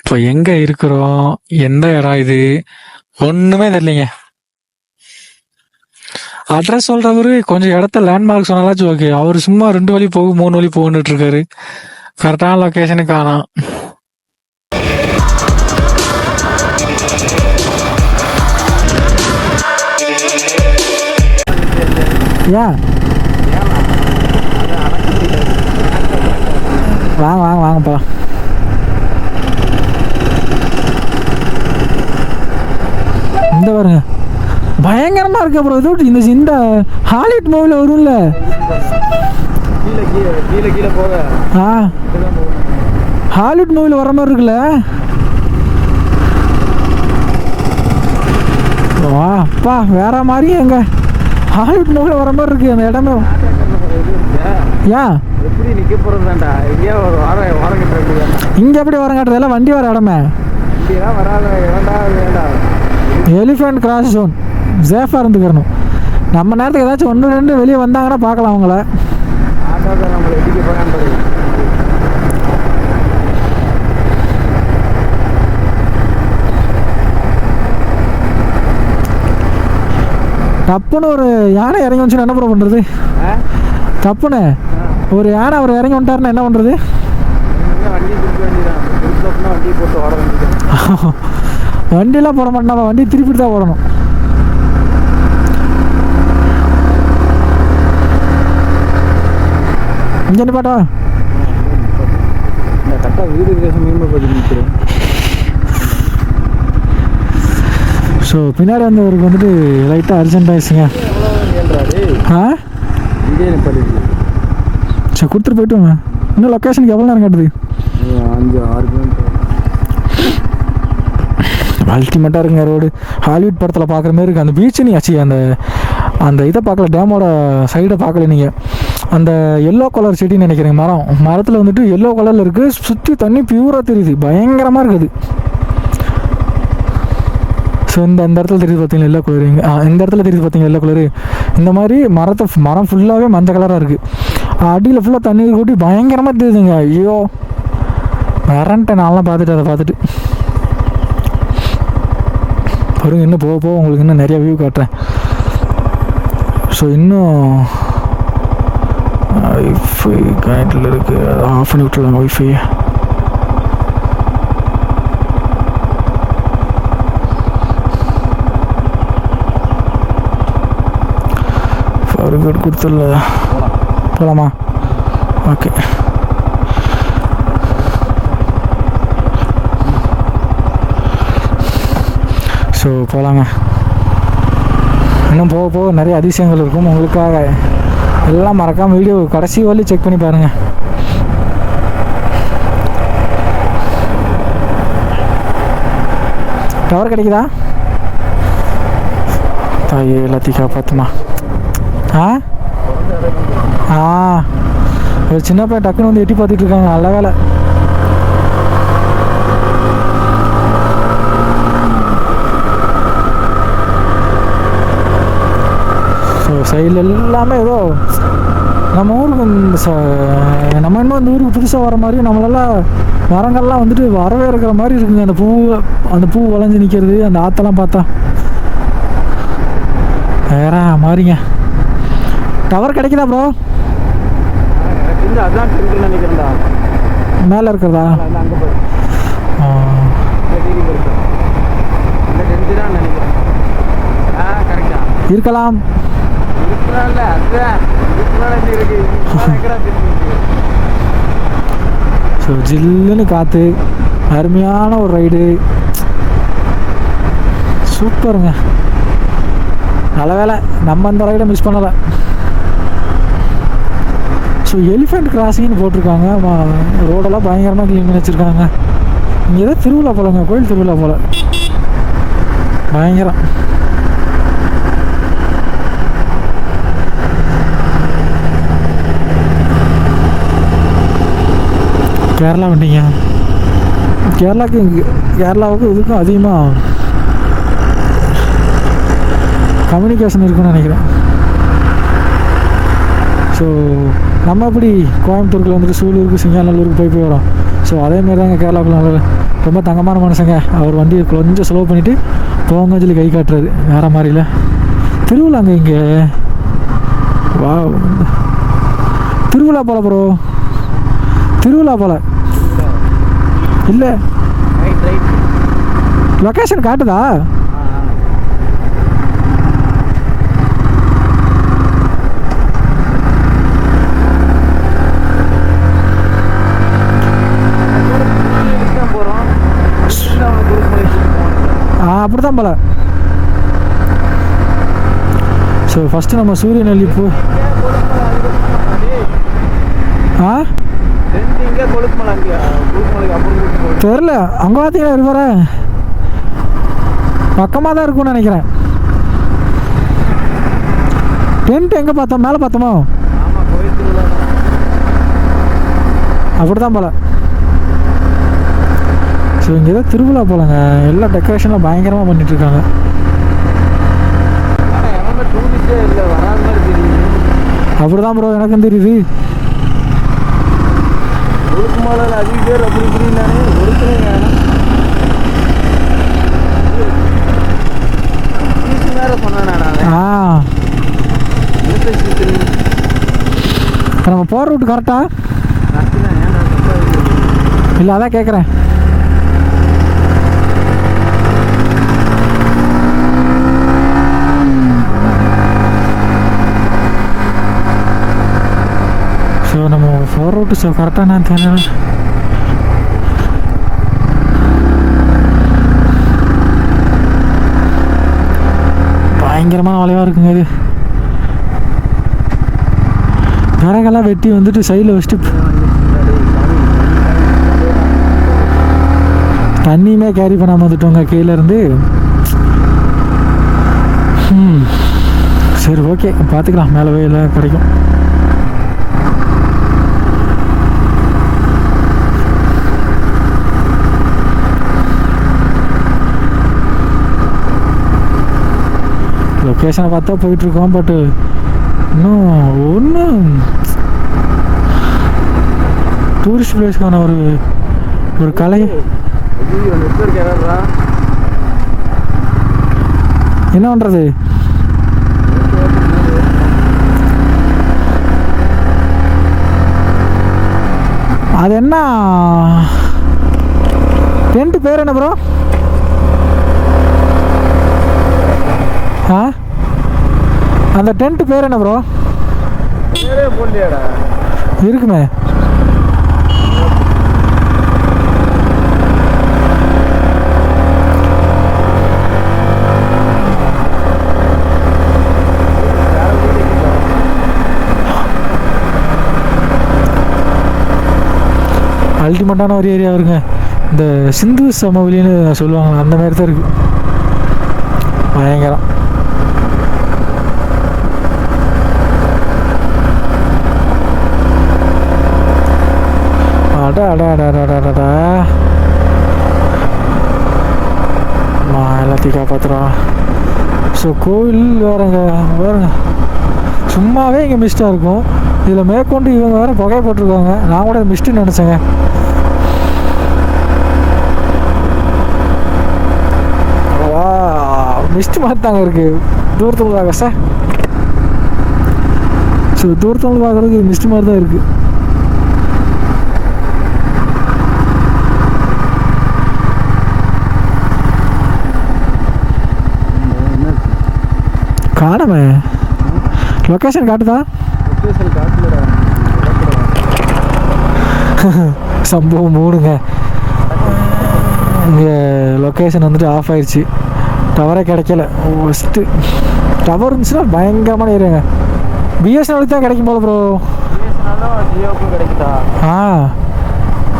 இப்போ எங்க இருக்கிறோம், எந்த இடம் இது, ஒண்ணுமே தெரியலீங்க. அட்ரஸ் சொல்றவரு கொஞ்சம் இடத்த லேண்ட்மார்க் சொன்னாலாச்சும் ஓகே. அவரு சும்மா 2 வழி போகும் 3 வழி போகுன்னுட்டு இருக்காரு. கரெக்டான லொகேஷனுக்கு காணோம். ஏன் வாங்க வாங்க வாங்கப்பா. இந்த பாருங்க பயங்கரமா இருக்கு. அப்புறம் ஏதோ இந்த ஹாலிவுட் மூவில வரும்ல, ஹாலிவுட் மூவில வர மாதிரி இருக்குல்ல. வா அப்பா வேற மாதிரி எங்க ஹாலிவுட் மூவில வர மாதிரி இருக்கு அந்த இடமே. ஏன் இங்க எப்படி வரம் காட்டுறதெல்லாம் வண்டி வர இடமே. எலிஃபண்ட் கிராஸ் ஜோன் சேஃபாக இருந்துக்கிறணும். நம்ம நேரத்துக்கு ஏதாச்சும் 1-2 வெளியே வந்தாங்கன்னா பார்க்கலாம் அவங்கள. தப்புன்னு ஒரு யானை இறங்கி வந்துச்சுன்னா என்ன ப்ரோ பண்ணுறது? தப்புன்னு ஒரு யானை அவர் இறங்கி வந்துட்டாருன்னா என்ன பண்ணுறது? வண்டியெல்லாம் போட மாட்டோம், வண்டி திருப்பிட்டு தான் போடணும். இங்கே பாட்டா ஸோ பின்னாடி வந்தவருக்கு வந்துட்டு லைட்டாக அர்ஜென்ட் ஆயிடுச்சுங்க. சரி கொடுத்துட்டு போயிட்டு இன்னும் லொக்கேஷனுக்கு எவ்வளோ நேரம் காட்டுது? 5-6 கிலோமீட்டர். அல்டிமேட்டாக இருக்குங்க ரோடு. ஹாலிவுட் படத்தில் பார்க்குற மாதிரி இருக்குது. அந்த பீச்சு நீ ஆச்சு அந்த இதை பார்க்கல, டேமோட சைடை பார்க்கல நீங்கள். அந்த எல்லோ கலர் செடின்னு நினைக்கிறேங்க. மரத்தில் வந்துட்டு எல்லோ கலரில் இருக்குது, சுற்றி தண்ணி பியூராக தெரியுது, பயங்கரமாக இருக்குது. ஸோ இந்த இடத்துல தெரியுது பார்த்தீங்களா எல்லோ கலரு, இந்த இடத்துல தெரியுது பார்த்தீங்களா எல்லோ கலரு. இந்த மாதிரி மரம் ஃபுல்லாகவே மஞ்சள் கலராக இருக்குது. அடியில் ஃபுல்லாக தண்ணீர் கூட்டி பயங்கரமாக தெரியுதுங்க. ஐயோ வரன்ட்டேன் நான்லாம் பார்த்துட்டு. அதை பார்த்துட்டு பாருங்க, இன்னும் போக போக உங்களுக்கு இன்னும் நிறையா வியூ காட்டுறேன். ஸோ இன்னும் ஒய்ஃபை கனெக்டில் இருக்குது, அதை ஆஃப் பண்ணி விட்டுருவாங்க ஒய்ஃபை. ஃபர்கட் கொடுத்துடல, போகலாமா? ஓகே. ஸோ போகலாங்க. இன்னும் போக போக நிறைய அதிசயங்கள் இருக்கும் உங்களுக்காக. எல்லாம் மறக்காமல் வீடியோ கடைசி வழி செக் பண்ணி பாருங்கள். டவர் கிடைக்குதா? தாயே எல்லாத்தையும் காப்பாற்றுமா. ஒரு சின்ன பையன் டக்குன்னு வந்து எட்டி பார்த்துட்டு இருக்காங்க. நல்ல வேலை. ஸோ சைடில் எல்லாமே ஏதோ நம்ம ஊருக்கு நம்ம இன்னும் அந்த ஊருக்கு புதுசாக வர மாதிரி நம்மளெல்லாம் மரங்கள்லாம் வந்துட்டு வரவே இருக்கிற மாதிரி இருக்குங்க. அந்த பூ வளைஞ்சு நிற்கிறது, அந்த ஆற்றெல்லாம் பார்த்தா வேற மாதிரிங்க. டவர் கிடைக்குதா ப்ரோ? மேலே இருக்கிறதா? இருக்கலாம். ஸோ ஜில்லுன்னு காற்று, அருமையான ஒரு ரைடு, சூப்பருங்க. நல்ல வேலை நம்ம அந்த ரைடை மிஸ் பண்ணலை. ஸோ எலிஃபண்ட் கிராசிங்னு போட்டிருக்காங்க. ரோடெல்லாம் பயங்கரமாக க்ளீன் பண்ணி வச்சுருக்காங்க. இங்கே ஏதோ திருவிழா போலங்க, கோயில் திருவிழா போல், பயங்கரம். கேரளா வண்டிங்க. கேரளாவுக்கு இதுக்கும் அதிகமாக கம்யூனிகேஷன் இருக்குன்னு நினைக்கிறேன். ஸோ நம்ம எப்படி கோயம்புத்தூருக்கு வந்துட்டு சூலூருக்கு சிங்காநல்லூருக்கு போய் வரோம். ஸோ அதேமாரி தாங்க கேரளாவுக்குள்ள ரொம்ப தங்கமான மனுஷங்க. அவர் வண்டியை கொஞ்சம் ஸ்லோ பண்ணிவிட்டு போங்க சொல்லி கை காட்டுறாரு. வேறு மாதிரில திருவிழாங்க இங்கே. வா, திருவிழா போல ப்ரோ, திருவிழா போல இல்லை. லொக்கேஷன் காட்டுதா? அப்படி தான் போல. ஸோ ஃபஸ்ட்டு நம்ம சூரியநெல்லி போ. தெரில, அங்கே பார்த்தீங்கன்னா இருவர பக்கமாக தான் இருக்கும்னு நினைக்கிறேன். டென்ட் எங்கே பார்த்தோம்? மேலே பார்த்தோமோ? அப்படி தான் போல. ஸோ இங்கே ஏதோ திருவிழா போலங்க. எல்லா டெக்கரேஷன்லாம் பயங்கரமாக பண்ணிகிட்ருக்காங்க. அப்படி தான் ப்ரோ எனக்கும் தெரியுது. நம்ம போகிற ரூட்டு கரெக்டா இல்லை? அதான் கேட்குறேன். ஸோ நம்ம போகிற ரூட்டு ஸோ கரெக்டாக நான் தெரியல. பயங்கரமான வளைவாக இருக்குங்க இது. விறகெல்லாம் வெட்டி வந்துட்டு சைடில் வச்சுட்டு தண்ணியுமே கேரி பண்ணாமல் வந்துட்டோங்க கீழேருந்து. சரி ஓகே, பார்த்துக்கலாம், மேலே போய் எல்லாம் கிடைக்கும். லொக்கேஷனை பார்த்தா போயிட்டுருக்கோம். பட்டு இன்னும் ஒன்றும் டூரிஸ்ட் பிளேஸ்க்கான ஒரு கலை. என்ன பண்ணுறது? அது என்ன டென்ட் பேர் என்ன ப்ரோ? அந்த டென்ட் பேர் என்ன ப்ரோ? இருக்குமே. அல்டிமேட்டான ஒரு ஏரியா வருங்க. இந்த சிந்து சமவெளின்னு சொல்லுவாங்க, அந்த மாதிரி தான் இருக்குது. பயங்கரம். அடா எல்லாத்தையும் காப்பாற்றுறான். ஸோ கோவில் வேறுங்க சும்மாவே இங்கே மிஸ்டாக இருக்கும். இதில் மேற்கொண்டு இவங்க வேறு புகை போட்டிருக்காங்க. நான் கூட மிஸ்ட்டுன்னு நினச்சேங்க. மிஸ்ட்டு மாதிரி தாங்க இருக்குது தூரத்தில் பார்க்க சார். ஸோ தூரத்தில் பார்க்குறதுக்கு மிஸ்ட்டு மாதிரி தான் இருக்குது. காணமே லொக்கேஷன் காட்டுதா? சம்பவம் மூடுங்க. இங்கே லொக்கேஷன் வந்துட்டு ஆஃப் ஆயிடுச்சு. டவரே கிடைக்கல. ஃபஸ்ட்டு டவர் இருந்துச்சுன்னா பயங்கரமான ஏரியாங்க. பிஎஸ்என்எலுக்கு தான் கிடைக்கும் போல ப்ரோ.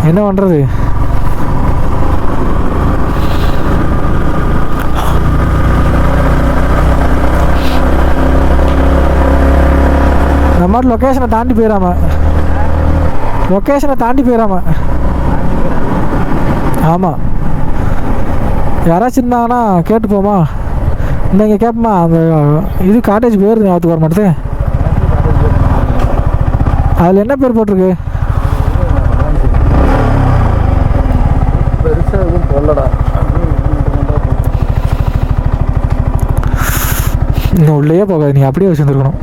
என்ன பண்ணுறது? நம்ம மாதிரி லொக்கேஷனை தாண்டி போயிடாம ஆமாம். யாராச்சும் இருந்தாங்கன்னா கேட்டு போமா? இந்த இங்கே கேட்போமா? அந்த இது காட்டேஜ் பேர் ஞாபகத்துக்கு வர மாட்டேது. அதில் என்ன பேர் போட்டிருக்கு? உள்ளேயே போகாது, நீ அப்படியே வச்சுருந்துருக்கணும்.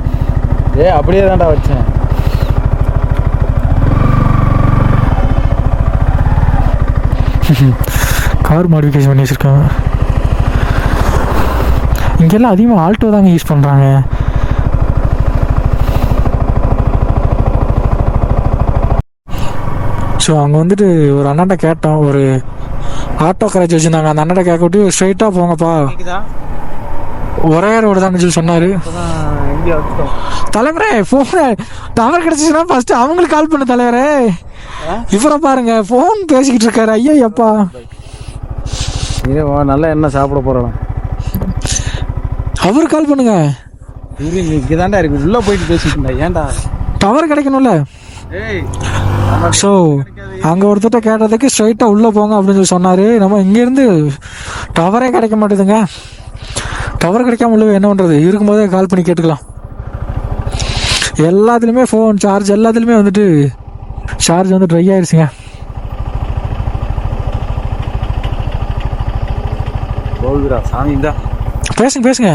அப்படியே தான்டா வச்சேன். கார் மாடிஃபிகேஷன் பண்ணி வச்சுருக்காங்க. இங்கெல்லாம் அதிகமாக ஆல்டோ தாங்க யூஸ் பண்ணுறாங்க. ஸோ அங்கே வந்துட்டு ஒரு அண்ணாட்ட கேட்டோம், ஒரு ஆட்டோ கரேஜ் வச்சுருந்தாங்க. அந்த அண்ணாட்ட கேட்க விட்டு ஸ்ட்ரைட்டாக போங்கப்பா, ஒரே ரோடு தான் சொல்லி சொன்னார். தலைவரே ஃபோனு டவர் கிடச்சிச்சுன்னா ஃபஸ்ட்டு அவங்களுக்கு கால் பண்ணு தலைவரே. இவரை பாருங்க ஃபோன் பேசிக்கிட்டு இருக்காரு. ஐயா எப்பா நல்லா என்ன சாப்பிட போகிறோம், அவரு கால் பண்ணுங்க. இங்கே தாண்டா இருக்கு, உள்ளே போயிட்டு பேசிட்டு இருந்தா. ஏன்டா டவர் கிடைக்கணும்ல. ஸோ அங்கே ஒருத்தட்ட கேட்டதுக்கு ஸ்ட்ரைட்டாக உள்ளே போங்க அப்படின்னு சொல்லி சொன்னார். நம்ம இங்கேருந்து டவரே கிடைக்க மாட்டேதுங்க. டவர் கிடைக்காம உள்ள என்ன பண்ணுறது, இருக்கும்போதே கால் பண்ணி கேட்டுக்கலாம். எல்லாத்துலேயுமே ஃபோன் சார்ஜ் எல்லாத்துலேயுமே வந்துட்டு சார்ஜ் வந்து ட்ரை ஆயிடுச்சுங்க. பேசுங்க பேசுங்க,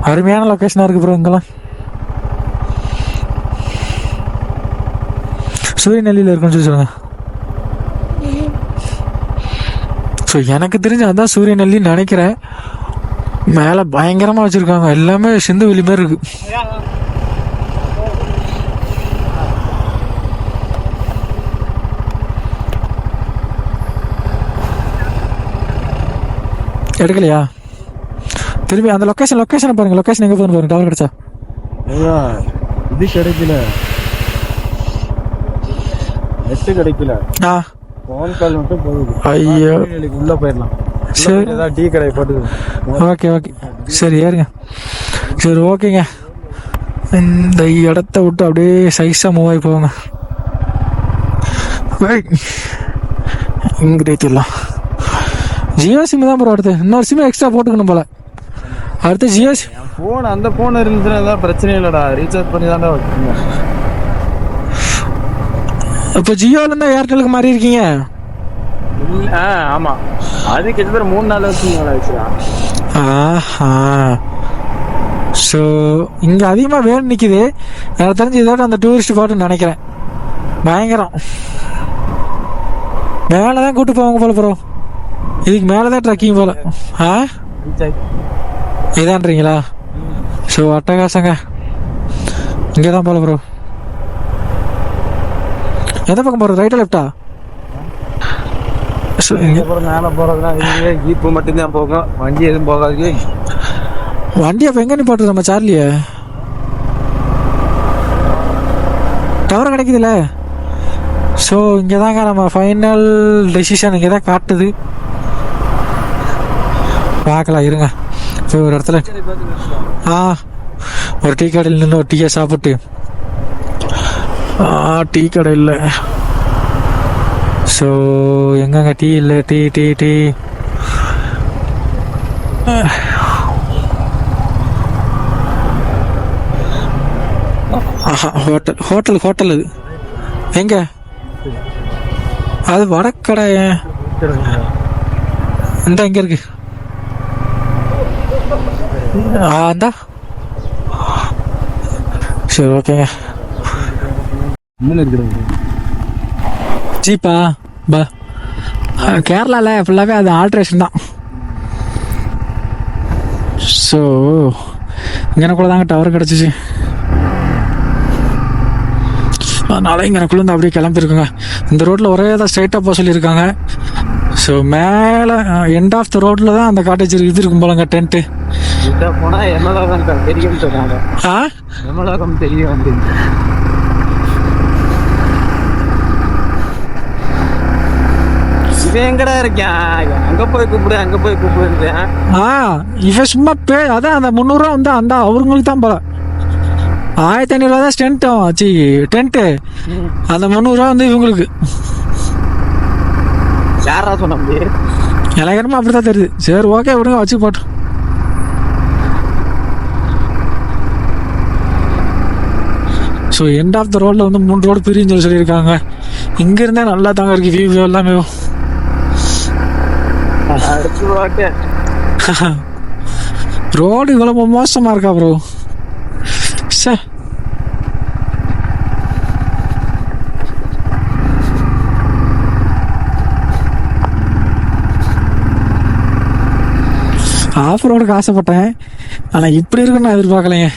அருமையான லொக்கேஷனாக இருக்குது ப்ரோ. இங்கெல்லாம் சூரியநெல்லியில் இருக்குன்னு சொல்லி சொல்லுங்கள். ஸோ எனக்கு தெரிஞ்சு அதான் சூரியநெல்லின்னு நினைக்கிறேன். மேலே பயங்கரமாக வச்சுருக்காங்க, எல்லாமே சிந்து வெளி மாதிரி இருக்குது. எடுக்கலையா? திரும்பி அந்த லொக்கேஷனை பாருங்கள். லொக்கேஷன் எங்கே போகணும் பாருங்கள். டவர் கிடச்சா இது கிடைக்கல, நெட்டு கிடைக்கல. ஃபோன் கால் மட்டும் போகுது. ஐயோ உள்ளே போயிடலாம். சரி ஏதாவது டீ கடை போட்டு. ஓகே சரி ஏறுங்க. சரி ஓகேங்க, இந்த இடத்த விட்டு அப்படியே சைஸாக மூவ் ஆகி போவாங்க. இங்கிட்டே தரலாம். ஜியோ சிம் தான் ப்ரோ. அடுத்து இன்னொரு சிம் எக்ஸ்ட்ரா போட்டுக்கணும் போல. அடுத்து ஜியோ ஃபோன், அந்த ஃபோன் இருந்துச்சுன்னா ஏதாவது பிரச்சனை இல்லைடா, ரீசார்ஜ் பண்ணி தான்டா வச்சுக்கோங்க. இப்போ ஜியோலேருந்து ஏர்டெலுக்கு மாறி இருக்கீங்க? ஆமாம், அது கிட்டத்தட்ட 3-4 வருஷம் ஆச்சுடா. ஸோ இங்கே அதிகமாக வேணும் நிற்கிது. எனக்கு தெரிஞ்சு இதோட அந்த டூரிஸ்ட் ஸ்பாட்டுன்னு நினைக்கிறேன். பயங்கரம். மேலே தான் கூப்பிட்டு போவாங்க போல ப்ரோ. இதுக்கு மேலே தான் ட்ரக்கிங் போல. இதான்றீங்களா? ஸோ அட்டகாசங்க, இங்கே தான் போல ப்ரோ. எந்த பக்கம் போகிறது, ரைட்டா லெஃப்டா? மேலே போகிறதுனா ஜீப்பு மட்டும்தான் போகும், வண்டி எதுவும் போகாது. வண்டி அப்போ எங்கே நிப்பாட்டுது நம்ம சார்லியை? டவர் கிடைக்குதுல்ல. ஸோ இங்கே தாங்க நம்ம ஃபைனல் டெசிஷன் இங்கே தான் காட்டுது. பார்க்கலாம் இருங்க. இப்போ ஒரு இடத்துல ஒரு டீ கடையில் நின்று ஒரு டீயை சாப்பிட்டு, டீ கடை இல்லை. ஸோ எங்கங்க டீ இல்லை? டீ ஹோட்டல் அது எங்க? அது வடக்கடை. இந்த எங்க இருக்கு? அந்தா. சரி ஓகேங்க. ஜீப்பா பா கேரளாவில் ஃபுல்லாகவே அது ஆல்ட்ரேஷன் தான். ஸோ இங்கனக்குள்ள தாங்க டவர் கிடச்சிச்சு. அதனால இங்கனக்குள்ள இருந்து அப்படியே கிளம்பிருக்குங்க. இந்த ரோட்டில் ஒரே தான் ஸ்ட்ரைட்டாக போக சொல்லியிருக்காங்க. ஸோ மேலே எண்ட் ஆஃப் த ரோட்டில் தான் அந்த காட்டேஜ் இது இருக்கும் போலங்க, டென்ட்டு. போனால் எமலோகம் தெரியும் சொன்னாங்க. எமலோகம் தெரியும் அப்படின்னு. இவன் எங்கடா இருக்கான்? அங்கே போய் கூப்பிடு. இவன் சும்மா அதான் அந்த 300 ரூபா வந்து அந்த அவங்களுக்கு தான் போல. 1500 ரூபா தான் டென்ட்டு. அந்த 300 ரூபா வந்து இவங்களுக்கு. யாரா சொன்ன? எனக்கு என்னமோ அப்படி தான் தெரியுது. சரி ஓகே விடுங்க, வச்சு போட்டு. ஸோ எண்ட் ஆஃப் த ரோடில் வந்து 3 ரோடு பிரிஞ்சு சொல்லியிருக்காங்க. இங்கேருந்தே நல்லா தாங்க இருக்குது வியூ எல்லாமே. ரோடு இவ்வளோ மோசமாக இருக்கா ப்ரோ? சே, ஆஃப் ரோடுக்கு ஆசைப்பட்டேன், ஆனால் இப்படி இருக்குன்னு நான் எதிர்பார்க்கலைங்க.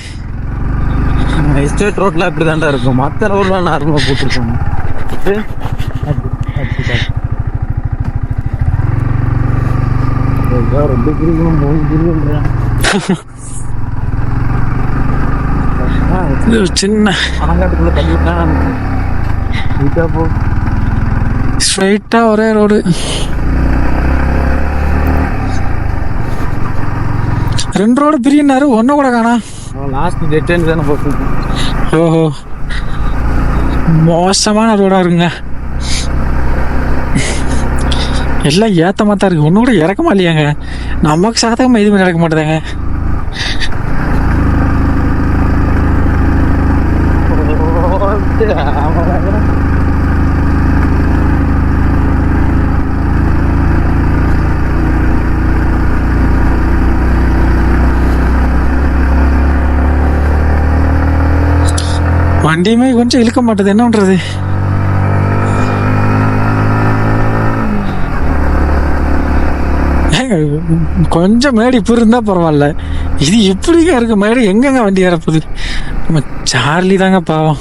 எஸ்டேட் ரோட்ல அப்படி தாண்டா இருக்கும். மற்ற ரோட்லாம் நார்மலாக போட்டுருக்கோம். ரொம்ப இது ஒரு சின்ன பணங்காட்டுக்குள்ள தள்ளிவிட்டா போ. ஸ்ட்ரைட்டாக ஒரே ரோடு. 2 ரோடு பிரியினாரு, ஒன்றை கூட காணா. லாஸ்ட் டெட் எண்ட் தானே போட்டுருக்கோம். ஓஹோ, மோசமான ரோடாக இருக்குங்க. எல்லாம் ஏத்தமாக தான் இருக்குது, ஒன்றும் கூட இறக்கமா இல்லையாங்க. நமக்கு சாதகமாக எதுவுமே நடக்க மாட்டேதாங்க. வண்டியுமே கொஞ்சம் இழுக்க மாட்டேது, என்ன பண்றது? கொஞ்சம் மேடி இப்போ இருந்தா பரவாயில்ல, இது எப்படிங்க இருக்கு மேடி? எங்கெங்க வண்டி ஏறப்போகுது? நம்ம சார்லி தாங்க பாவம்.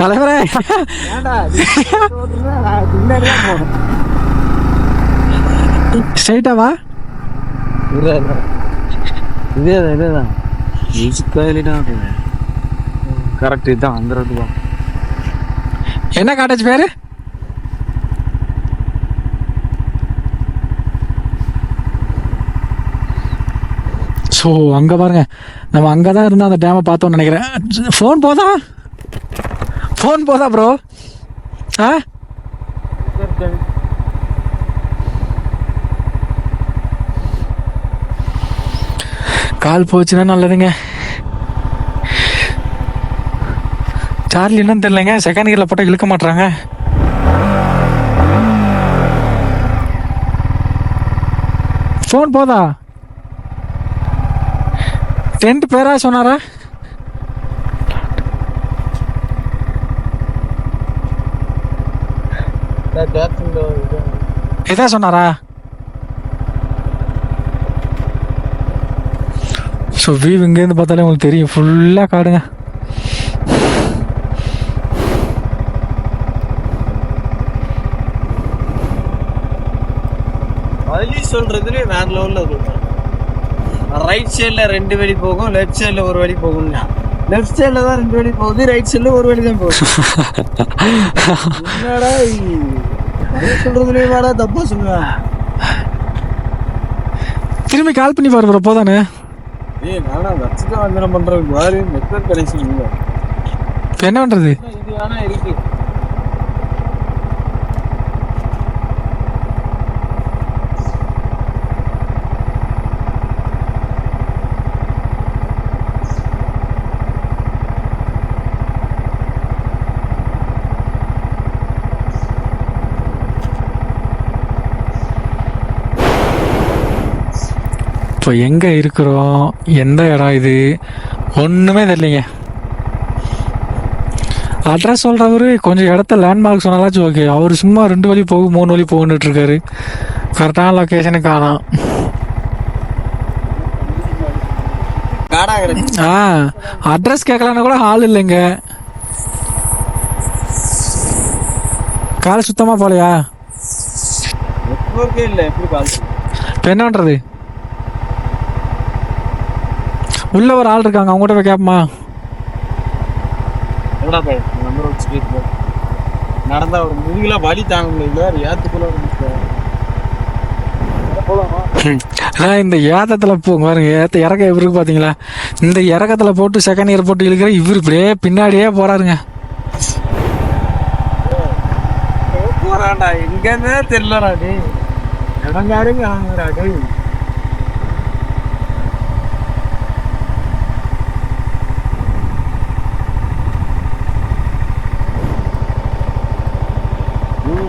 தலைவரே, ஸ்ட்ரைட்டாவா? இதேதான் கரெக்ட். இதுதான் அந்த ரோடு தான். என்ன காட்டேஜ் பேரு? ஸோ அங்கே பாருங்க, நம்ம அங்கே தான் இருந்தால் அந்த டேமை பார்த்தோன்னு நினைக்கிறேன். ஃபோன் போதா? ஃபோன் போதா ப்ரோ? ஆ, கால் போச்சுன்னா நல்லதுங்க. சார்லி என்னன்னு தெரியலங்க, செகண்ட் கியரில் போட்டால் இழுக்க மாட்டுறாங்க. ஃபோன் போதா? டென்ட் பேரா சொன்னாரா? எதா சொன்னாரா? ஸோ வியூ இங்கேருந்து பார்த்தாலே உங்களுக்கு தெரியும், ஃபுல்லாக காடுங்க. வழி சொல்றதுலேயே வேற லெவலில் இருக்கும். ரைட் சைடில் 2 வழி போகும், லெஃப்ட் சைடில் 1 வழி போகும்னா லெஃப்ட் சைடில் தான் 2 வழி போகுது, ரைட் சைடில் 1 வழி தான் போகுது. என்னடா சொல்றதுலேயே வேடா தப்பா சொல்லுவேன். திரும்பி கால் பண்ணி பாரு ப்ரோ, போதானே? நானா வச்சுதான் வந்தனம் பண்றது மாதிரி நெட்வொர்க் கனெக்ஷன் இல்லை. இப்போ என்ன பண்ணுறது? இது வேணா இருக்கு. இப்போ எங்கே இருக்கிறோம், எந்த இடம் இது, ஒன்றுமே தெரியலைங்க. அட்ரஸ் சொல்கிறவரு கொஞ்சம் இடத்த லேண்ட்மார்க் சொன்னாலாச்சும் ஓகே. அவர் சும்மா 2 வழி போகும் 3 வழி போகுன்னுட்டு இருக்காரு. கரெக்டான லொக்கேஷனுக்கு காணோம். அட்ரஸ் கேட்கலான்னு கூட ஆள் இல்லைங்க. கால் சுத்தமாக போகலையா? நெட்வொர்க்கே இல்லை, எப்படி கால்? இப்போ என்ன பண்ணுறது? உள்ள ஒரு ஆள் இருக்காங்க, அவங்ககிட்ட போய் கேட்போமா? நடந்தா ஒரு முதுகுல வலி தாங்க முடியல, ஏத்துக்குள்ள இந்த ஏத்தத்துல பாருங்க, ஏத்த இறக்க எப்படி இருக்கு பாத்தீங்களா? இந்த இறக்கத்துல போட்டு செகண்ட் இயர் போட்டு இழுக்கிற இவரு இப்படியே பின்னாடியே போறாருங்க. போறாண்டா எங்கன்னே தெரியலடா டே, இடங்காருங்க வாங்குறா டே.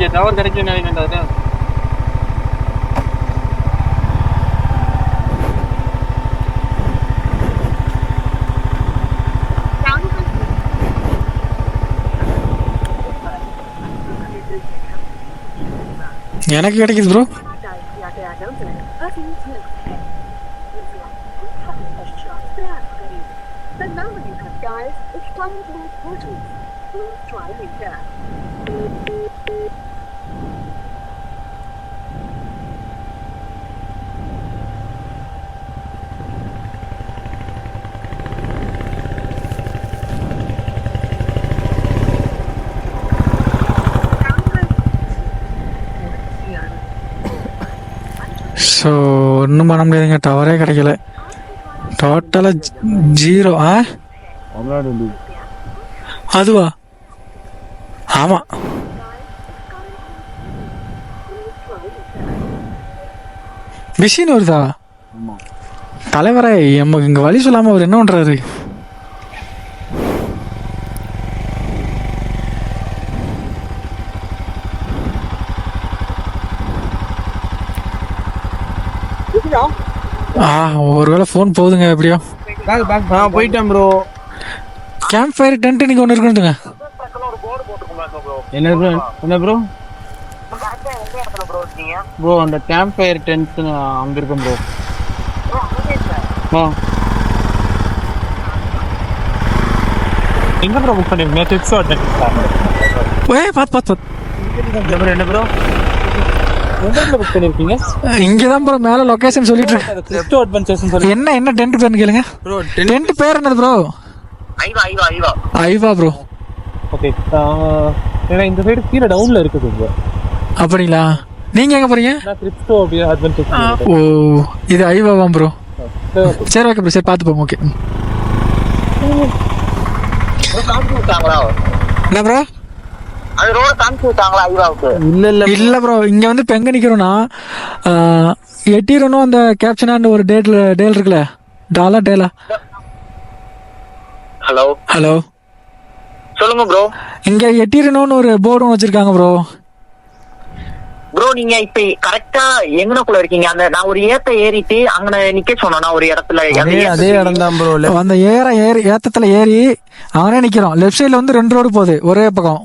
இங்கே டவர் கிடைக்கும் நினைக்கின்றது. எனக்கு கிடைக்குது ப்ரோ. ஸோ ஒன்றும் பண்ண முடியாதுங்க, டவரே கிடைக்கல. டோட்டலாக 0. அதுவா? ஆமாம், மிஷின் வருதா? தலைவரே நமக்கு இங்கே வழி சொல்லாமல் அவர் என்ன பண்ணுறாரு? ஒருவேளை ஃபோன் போகுதுங்க எப்படியோ. போயிட்டேன் ப்ரோ. கேம்ப் ஃபயர் டென்ட் இன்னைக்கு ஒன்று இருக்குதுங்க. என்ன ப்ரோ? என்ன ப்ரோ? ப்ரோ அந்த கேம்ப் ஃபயர் டென்ட் அங்கே இருக்கும் ப்ரோ. எங்கே ப்ரோ புக் பண்ணிருக்கீங்க? டிப்ஸ் பார்த்து என்ன ப்ரோ புக் பண்ணிருக்கீங்க? இங்கே தான் ப்ரோ, மேலே லொக்கேஷன் சொல்லிட்டு இருக்கேன். என்ன டென்ட் பேர்னு கேளுங்க ப்ரோ. டென்ட் பேர் என்னது ப்ரோ? ஐவா ப்ரோ. ஓகே, ஏன்னா இந்த சைடு கீழே டவுன்ல இருக்குது ப்ரோ. அப்படிங்களா? நீங்க எங்க போறீங்க? நான் கிரிப்டோ அட்வென்ச்சர்ஸ். ஓ, இது ஐவாவா ப்ரோ? சரி ஓகே ப்ரோ, சரி பார்த்து போங்க. ஓகே. என்ன ப்ரோ? அது ரோட காமிச்சு விட்டாங்களா ஐவாவுக்கு? இல்ல ப்ரோ, இங்க வந்து இப்ப எங்க நிக்கிறோம்னா எட்டிரனும் அந்த கேப்ஷனான ஒரு டேல் இருக்குல்ல, டேலா. ஹலோ ஹலோ, சொல்லுங்க ப்ரோ. இங்க எட்டிரனும்னு ஒரு போர்டும் வச்சிருக்காங்க ப்ரோ. ப்ரோ நீங்க இப்ப கரெக்டா எங்கனக்குள்ள இருக்கீங்க? அந்த நான் ஒரு ஏத்த ஏறிட்டு அங்க நிக்க சொன்னா ஒரு இடத்துல. அதே இடம் தான் ப்ரோ. அந்த ஏத்தத்துல ஏறி அவனே நிக்கிறோம். லெஃப்ட் சைடுல வந்து 2 ரோடு போகுது ஒரே பக்கம்.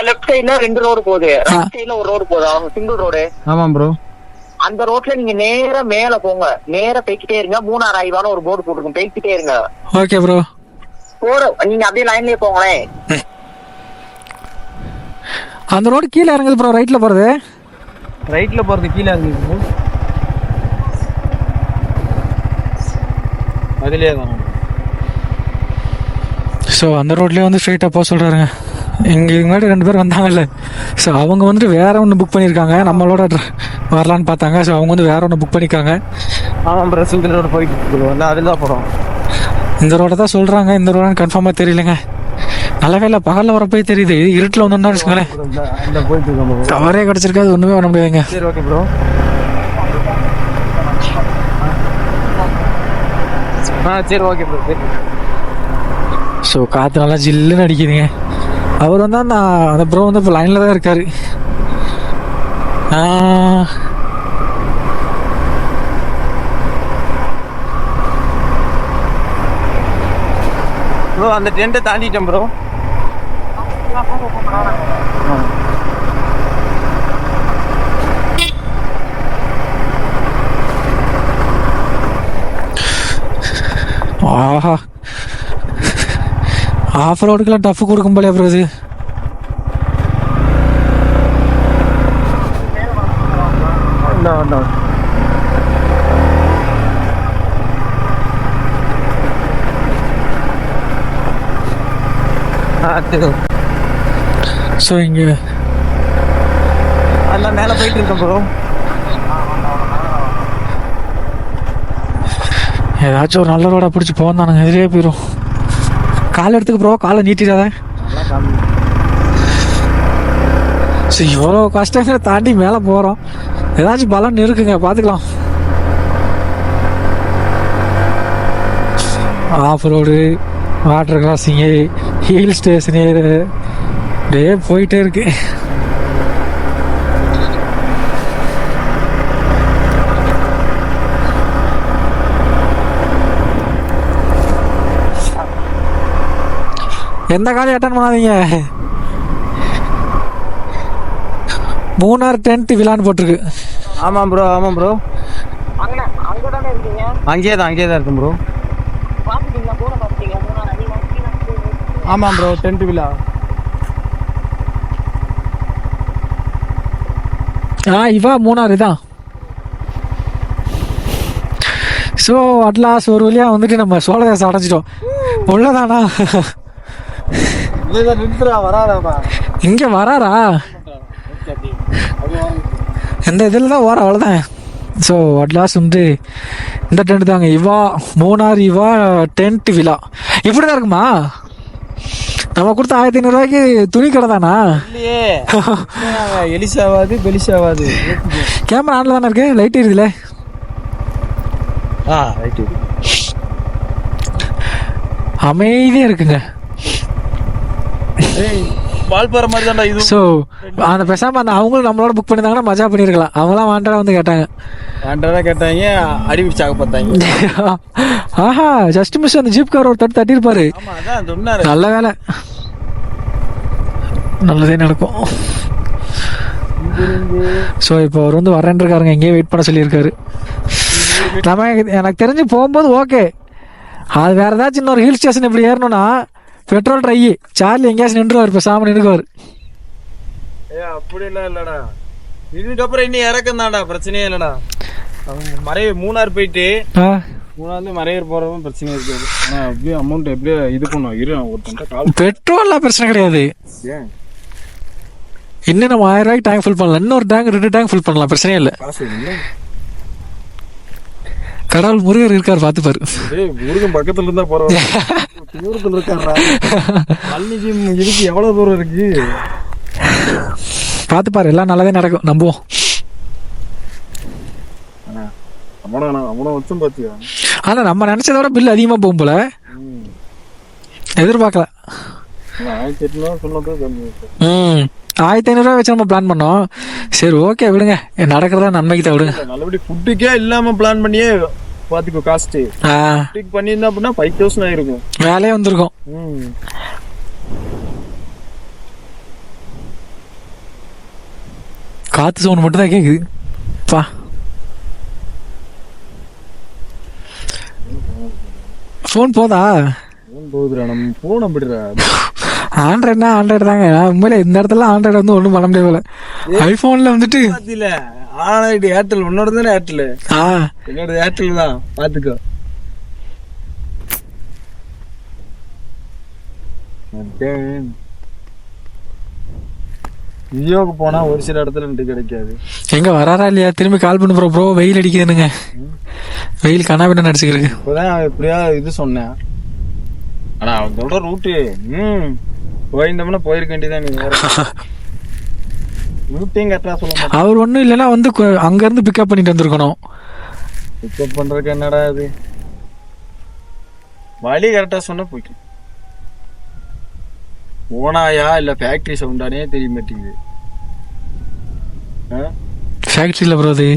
லெஃப்ட் சைடுல 2 ரோடு போகுது, ரைட் சைடுல ஒரு ரோடு போகுது. அவங்க சிங்கிள் ரோடு. ஆமா ப்ரோ. அந்த ரோட்ல நீங்க நேரா மேல போங்க. நேரா போய்கிட்டே இருங்க. 3 ஐவான ஒரு போர்டு போட்டுருக்கும், போய்கிட்டே இருங்க. Okay bro. நீங்க அப்படியே லைன்லயே போங்களேன். அந்த ரோடு கீழே இறங்குது ப்ரோ. ரைட்ல போறது கீழே இறங்குது. அதுலயே தான். ஸோ அந்த ரோட்லேயே வந்து ஸ்ட்ரெயிட்டாக போக சொல்கிறாருங்க. இங்கே முன்னாடி 2 பேர் வந்தாங்கல்ல, ஸோ அவங்க வந்துட்டு வேற ஒன்று புக் பண்ணியிருக்காங்க. நம்மளோட வரலான்னு பார்த்தாங்க. ஸோ அவங்க வந்து வேற ஒன்று புக் பண்ணியிருக்காங்க. ஆமாம் ப்ரோ, இந்த ரோடு போயிட்டு அதில் தான் போகிறோம். இந்த ரோடை தான் சொல்கிறாங்க. இந்த ரோடு கன்ஃபார்மாக தெரியலங்க. நல்லவே இல்லை, பகலில் வரப்போய் தெரியுது. இது இருட்டில் வந்தோம்னா வச்சுக்கோங்களேன், டவரே கிடச்சிருக்காது, ஒன்றுமே பண்ண முடியாதுங்க. சரி ஓகே ப்ரோ. சரி ஓகே ப்ரோ. சரி. ஸோ காற்று நல்லா ஜில்லுன்னு அடிக்குதுங்க. அவர் வந்து அந்த ப்ரோ வந்து இப்போ லைனில் தான் இருக்கார். ப்ரோ அந்த டென்ட்டை தாண்டிட்டேன் ப்ரோ. ஆஹா, ஆஃப் ரோடுக்கெல்லாம் டஃப் கொடுக்கும் போலே ப்ரோ இது. ஸோ இங்கே அதெல்லாம் மேலே போயிட்டு இருக்கேன் ப்ரோ. ஏதாச்சும் ஒரு நல்ல ரோடாக பிடிச்சி போந்தானுங்க, எதிரே போயிடும். கால் எடுத்துக்க ப்ரோ, காலை நீட்டிடாத. ஸோ எவ்வளோ கஷ்டங்களை தாண்டி மேலே போகிறோம். ஏதாச்சும் பலன் இருக்குங்க, பார்த்துக்கலாம். Off road, water crossing, hill station, day போயிட்டே இருக்கு. எந்த காலையும் அட்டன் பண்ணாதீங்க. மூணார் டென்ட் விழான்னு போட்டிருக்கு. ஆமாம் ப்ரோ, ஆமாம் ப்ரோ. அங்கதானே இருக்கீங்க? அங்கேயே தான் இருக்கும் ப்ரோ. பாத்துட்டீங்களா? போன பாத்துட்டீங்களா? ஆமாம் ப்ரோ, டென்ட் விழா. இவா மூணார் இதான். ஸோ அட்லாஸ் ஒரு வழியாக வந்துட்டு நம்ம சோழதேசம் அடைஞ்சிட்டோம். உள்ளதானா இங்கே வராரா? இந்த இதில் தான் வர அவ்வளோதான். ஸோ அட்லாஸ் வந்து இந்த டென்ட் தாங்க. இவா மூணார் இவா டென்ட் விழா இப்படி தான் இருக்குமா? நம்ம கொடுத்த 1500 ரூபாய்க்கு துணி கடை தானா? இல்லையே, எலிசாவாது பெலிசாவாது. கேமரா ஆன்ல தானே இருக்கு, லைட் எரியுதுல. ரைட்டு. அமைதியாக இருக்குங்க. வால்பாறை மாதிரி தான்டா இது. ஸோ அந்த பேசாமல் அந்த அவங்களும் நம்மளோட புக் பண்ணியிருந்தாங்கன்னா மஜா பண்ணியிருக்கலாம். அவங்களாம் வாண்டடாக வந்து கேட்டாங்க. கேட்டாங்க, அடி பிடிச்சாக பார்த்தாங்க. ஆஹா, ஜஸ்ட் மிஸ் அந்த ஜீப் கார் ஒரு தட்டியிருப்பாரு. நல்ல வேலை, நல்லதே நடக்கும். ஸோ இப்போ அவர் வந்து வரேன் இருக்காருங்க, எங்கேயும் வெயிட் பண்ண சொல்லியிருக்காரு. நம்ம எனக்கு தெரிஞ்சு போகும்போது ஓகே, அது வேற ஏதாச்சும் இன்னொரு ஹில் ஸ்டேஷன் இப்படி ஏறணும்னா பெட்ரோல் ட்ரை சார்லி எங்கேயாச்சும் நின்றுவார், இப்போ சாமி நின்றுவார். அப்படிலாம் இல்லடா, இதுக்கப்புறம் இன்னும் இறக்கம் தான்டா, பிரச்சனையே இல்லடா. மறையூர் மூணார் போயிட்டு மூணார்ல மறையூர் போறதும் பிரச்சனை இருக்காது. ஆனா அப்படியே அமௌண்ட் எப்படியே இது பண்ணுவோம். ஒருத்தன் பெட்ரோல்லாம் பிரச்சனை கிடையாது. இன்னும் நம்ம 1000 ரூபாய்க்கு டேங்க் ஃபுல் பண்ணலாம். இன்னொரு டேங்க் 2 டேங்க் ஃபுல் பண்ணலாம், பிரச்சனையே இல்லை. கடவுள் முருகர் இருக்காரு, பார்த்துப்பாரு. முருகன் பக்கத்துல இருந்தா பரவாயில்ல, தூரத்துல இருக்காரா? பழனிக்கு இதுக்கு எவ்வளவு தூரம் இருக்கு? பார்த்துப்பாரு, எல்லாம் நல்லதே நடக்கும், நம்புவோம். ஆனா நம்ம நினைச்சதோட பில் அதிகமா போகும் போல, எதிர்பார்க்கல. 1500 ரூபாய் வச்சு நம்ம பிளான் பண்ணோம். சரி ஓகே விடுங்க, நடக்கிறதா நன்மைக்கு தான் விடுங்க. நல்லபடி ஃபுட்டுக்கே இல்லாம பிளான் பண்ணியே பாத்துக்கோ. காஸ்ட் பண்ணியிருந்தா அப்படின்னா 5000 ஆயிருக்கும், வேலையே வந்திருக்கும். காத்து சவுண்ட் மட்டும் தான் கேக்குது. பா ஃபோன் போதா? போகுதுடா, நம்ம போன் அப்படிடா. ஆண்ட்ராய்டுனா ஆண்ட்ராய்டு தாங்க. நான் உண்மையில இந்த இடத்துல ஆண்ட்ராய்டு வந்து ஒன்றும் பண்ண முடியாது. ஐபோன்ல வந்துட்டு ஆண்ட்ராய்டு ஏர்டெல். உன்னோட தானே ஏர்டெல்? என்னோட ஏர்டெல் தான், பாத்துக்கோ. ஜியோக்கு போனா ஒரு சில இடத்துல நெட் கிடைக்காது. எங்க வராரா இல்லையா? திரும்பி கால் பண்ணு ப்ரோ. வெயில் அடிக்குதுனுங்க, வெயில் கனாபின்னா நடிச்சுக்கிறேன். இப்போதான் எப்படியா இது சொன்னேன். ஆனா அதோட ரூட்டு போயிருந்தோம்னா போயிருக்க வேண்டியதான். நீங்க ரூட்டையும் கரெக்டா சொல்ல மாட்டேன். அவர் ஒன்றும் இல்லைன்னா வந்து அங்க இருந்து பிக்கப் பண்ணிட்டு வந்திருக்கணும். பிக்கப் பண்றதுக்கு என்னடா அது, வழி கரெக்டா சொன்னா போய்க்கும். ஓனாயா இல்ல ஃபேக்டரி சவுண்டானே தெரிய மாட்டேங்குது. ஃபேக்டரியில ப்ரோ, அது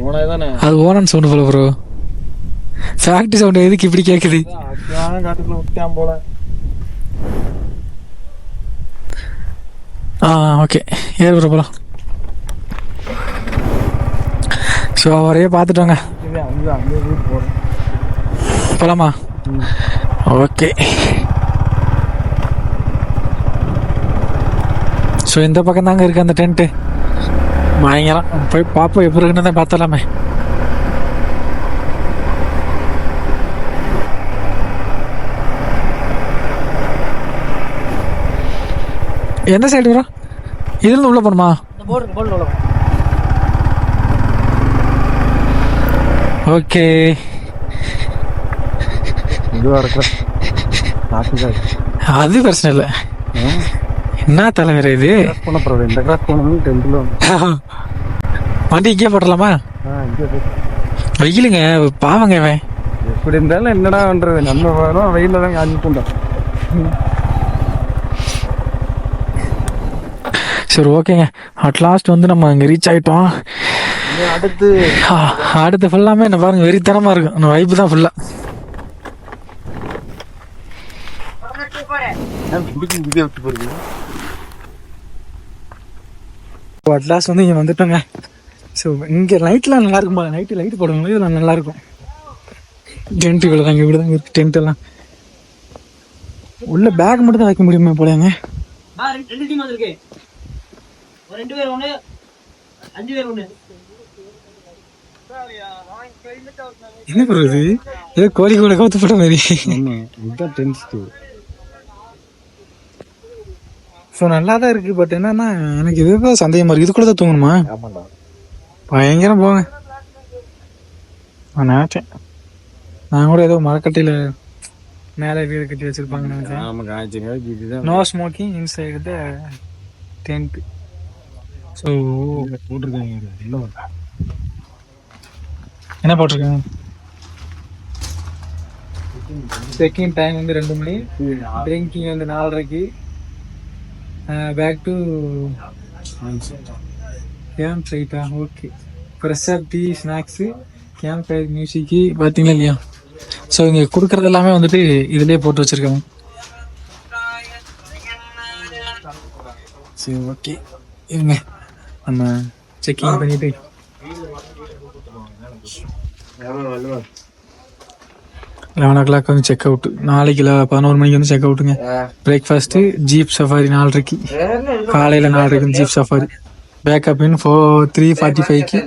ஓனாய் தானே, அது ஓனன் சவுண்ட் போல ப்ரோ. ஃபேக்டரி சவுண்ட் எதுக்கு இப்படி கேக்குது? காட்டுக்குள்ள விட்டான் போல. ஓகே ஏறு ப்ரோ போலாம். ஸோ அவரையே பார்த்துட்டோங்க, போலாமா? ஓகே. ஸோ இந்த பக்கம் தாங்க இருக்குது அந்த டென்ட்டு. வாங்கலாம், போய் பார்ப்போம் எப்படி இருக்குன்னு தான் பார்த்தலாமே. எந்த சைடு வரும்? இதுல உள்ள போகணுமா? ஓகே. அது பிரச்சனை இல்லை. என்ன தலைவர் இது? வண்டி இங்கே போட்டலாமா? வெயிலுங்க, பாவங்க இவன். எப்படி இருந்தாலும் என்னடா பண்றது, நம்ம வரும் வெயில தான் காஞ்சிட்டோம். சரி ஓகேங்க, அட்லாஸ்ட் வந்து நம்ம அங்கே ரீச் ஆகிட்டோம். அடுத்து ஃபுல்லாமே என்ன பாருங்க, வெறித்தனமாக இருக்கும். வைப்பு தான் ஃபுல்லாக. விட்டு போறீங்க. அட்லாஸ் வந்து இங்கே வந்துட்டோங்க. ஸோ இங்கே லைட்லாம் நல்லா இருக்கும் போல. நைட்டு லைட் போடும்போது இதெல்லாம் நல்லாயிருக்கும். டென்ட் இவ்வளோ தாங்க, இவ்வளோ தாங்க இருக்குது டென்ட் எல்லாம். உள்ள பேக் மட்டும் தான் வைக்க முடியுமா போலங்க. என்ன பண்ணுறது, ஏதோ கோழி கூட கவுத்து போட்ட மாதிரி. ஸோ நல்லா தான் இருக்குது. பட் என்னன்னா எனக்கு இதுதான் சந்தேகமாக இருக்குது. இதுக்குள்ளே தான் தூங்கணுமா? பயங்கரம் போங்க. நான் நினச்சேன் நான் கூட ஏதோ மரக்கட்டையில் மேலே வீடு கட்டி வச்சுருப்பாங்கன்னு நினச்சேன். No smoking inside the tent. So போட்டிருக்காங்க. என்ன போட்டிருக்காங்க? செக்கிங் டைம் வந்து 2 மணி, ட்ரிங்கிங் வந்து 4:30, பேக் டு கேம்ப் சைட்டா. ஓகே, ஃப்ரெஷ்ஷாக டீ ஸ்நாக்ஸு கேம்ப் ஃபயர் மியூசிக்கு பார்த்தீங்களா இல்லையா? ஸோ இங்கே கொடுக்குறது எல்லாமே வந்துட்டு இதுலேயே போட்டு வச்சுருக்காங்க. சரி ஓகே, இருங்க நம்ம செக்கிங் பண்ணிவிட்டு 11 o'clock வந்து செக் அவுட்டு. நாளைக்கு 11 மணிக்கு வந்து செக் அவுட்டுங்க. பிரேக்ஃபாஸ்ட்டு ஜீப் சஃபாரி 4:30, காலையில் 4:30 வந்து jeep safari. Pack up in 3:45.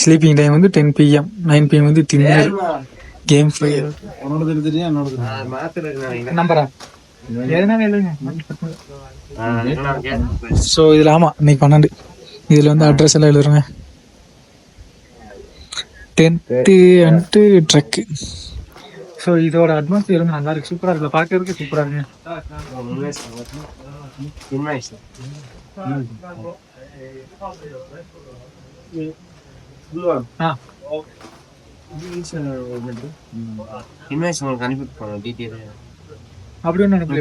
Sleeping time வந்து 10 PM, 9 PM வந்து டின்னர், கேம் ஃபயர். நம்பரா ஸோ இதில் ஆமாம் இன்னைக்கு 12. இதில் வந்து அட்ரஸ் எல்லாம் எழுதுறேங்க. 10th and truck. ஸோ இதோட அட்மாஸ்பியர் வந்து நல்லா இருக்கு, சூப்பராக இருக்குல்ல, பார்க்கறதுக்கு சூப்பராக இருக்குங்க. அப்படி ஒன்று நினைக்கல.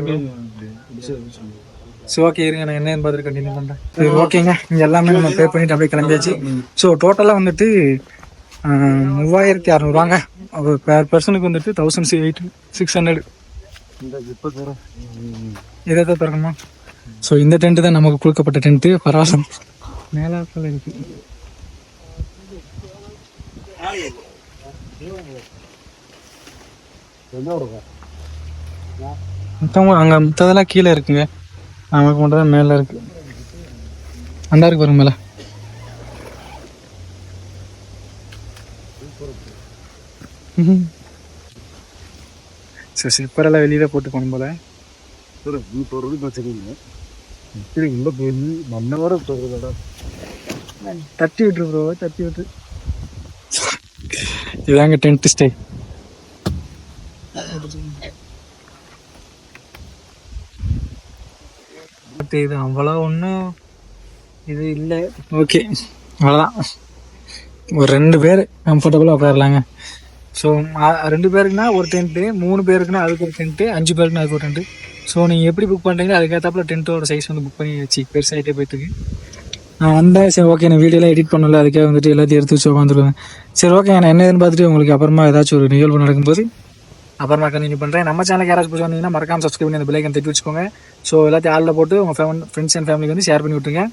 ஸோ ஓகே, இருங்க நான் என்னன்னு பார்த்துட்டு கண்டினியூ பண்ணுறேன். சரி ஓகேங்க, இங்கே எல்லாமே நம்ம பே பண்ணிட்டு அப்படியே கிளம்பியாச்சு. ஸோ டோட்டலாக வந்துட்டு 3600 பேர் பர்சனுக்கு வந்துட்டு 1600. இதை தான் திறக்கணுமா? ஸோ இந்த டென்ட்டு தான் நமக்கு கொடுக்கப்பட்ட டென்ட்டு. பரவாயில்ல, மேலாப்பில் இருக்கு. மொத்தமாக அங்கே மற்றதெல்லாம் கீழே இருக்குங்க, நமக்கு மட்டும் தான் மேலே இருக்கு. அண்டா இருக்கு பாருங்க மேலே. சரி ஸ்லிப்பரெல்லாம் வெளியில போட்டு போகணும் போல. தட்டி விட்டுரு ப்ரோ, தட்டி விட்டுரு. இதாங்க டென்ட் ஸ்டே. இது அவ்வளோ ஒன்றும் இது இல்லை. ஓகே அவ்வளோதான். ஒரு 2 பேர் கம்ஃபர்டபுளாக உட்காரலாங்க. ஸோ 2 பேருக்குன்னா ஒரு டென்ட்டு, 3 பேருக்குன்னா அதுக்கு ஒரு டென்ட்டு, 5 பேருக்குன்னா அதுக்கு ஒரு டென்ட்டு. ஸோ நீங்கள் எப்படி புக் பண்ணுறீங்களோ அதுக்கேற்றாப்புல டென்ட்டோட சைஸ் வந்து புக் பண்ணி வச்சு பெருசாகிட்டே போயிட்டுருக்கு. நான் வந்தேன், சரி ஓகே நான் வீடியோலாம் எடிட் பண்ணல, அதுக்காக வந்துட்டு எல்லாத்தையும் எடுத்து வச்சு உட்காந்துருவேன். சரி ஓகே, நான் என்னதுன்னு பார்த்துட்டு உங்களுக்கு அப்புறமா ஏதாச்சும் ஒரு நிகழ்வு நடக்கும்போது அப்புறமா கண்டினியூ பண்ணுறேன். நம்ம சேனலுக்கு யாராச்சும் புதுசாக வந்தீங்கன்னா மறக்காம சப்ஸ்கிரைப் பண்ணி அந்த பெல் ஐக்கன் தட்டி வச்சுக்கோங்க. ஸோ எல்லாத்தையும் ஆளில் போட்டு உங்கள் ஃப்ரெண்ட்ஸ் அண்ட் ஃபேமிலிக்கு வந்து ஷேர் பண்ணி விட்டுருங்க.